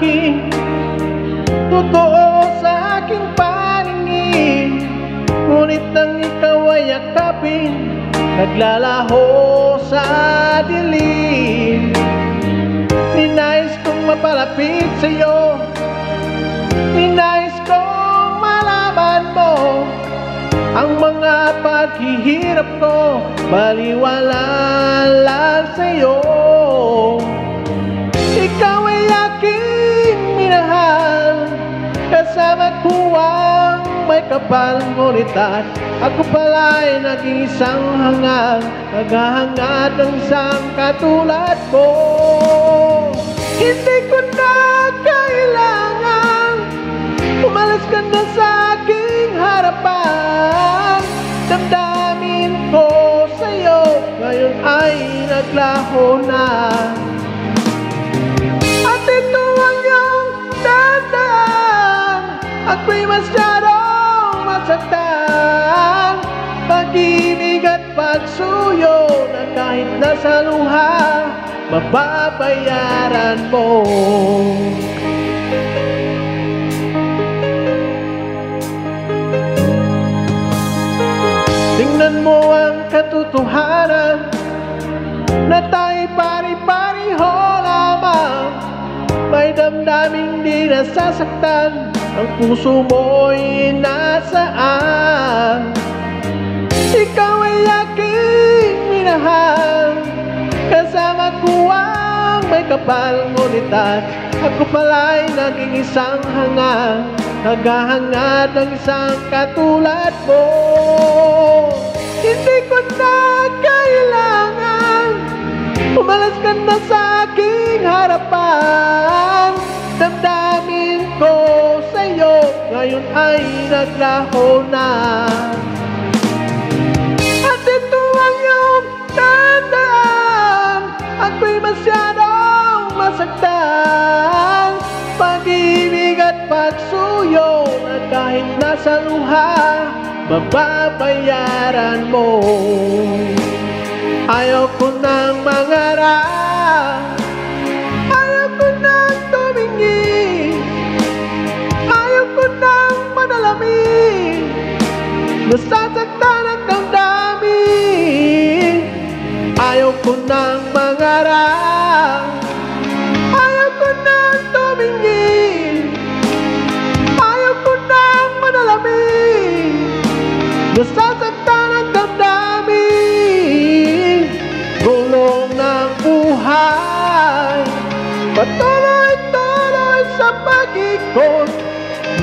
akin, totoo sa aking paningin. Ngunit nang ikaw ay yakapin, naglalaho sa dilim. Ninais kong mapalapit sa'yo, ninais kong malaman mo ang mga paghihirap ko, baliwala lang sa'yo. Ikaw ay aking minahal, kasama ko ang may kapal. Ngunit at ako pala'y naging isang hangal, naghahangad ng isang katulad mo. Hindi ko na kailangan umalis ka na sa aking harapan. Damdamin ko sa'yo ngayon ay naglaho na, at ito ang iyong tandaan. Ako'y masyadong masaktan, pag-ibig at pagsuyo na kahit nasa luha, mababayaran mo. Tingnan mo ang katotohanan na tayo'y pari-pariho lamang. May damdaming di nasasaktan, ang puso mo'y nasaan. Ikaw ay aking minahal, kasama ko ang may kapal. Ngunit at ako pala'y naging isang hangal, naghahangad ng isang katulad mo. Hindi ko na kailangan umalis ka na sa aking harapan. Damdamin ko sa'yo ngayon ay naglaho na, at ito ang iyong tandaan. Ako'y masyadong masaktan, pag-ibig at pagsuyo na kahit nasa luha, mababayaran mo. Ayaw ko nang mangarap, ayaw ko nang tumingin, ayaw ko nang manalamin, nasasaktan ang damdamin. Ayaw ko nang mangarap, ayaw ko nang tumingin, ayaw ko nang manalamin, nasasaktan ang damdamin. Gulong ng buhay, patuloy-tuloy sa pag-ikot.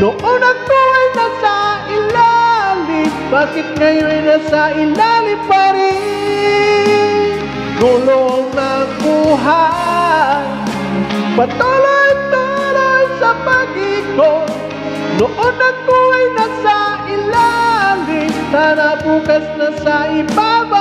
Noon ako ay nasa ilalim, bakit ngayon ay nasa ilalim pa rin? Gulong ng buhay, patuloy-tuloy sa pag-ikot. Noon ako ay nasa ilalim, sana bukas na sa ibaba.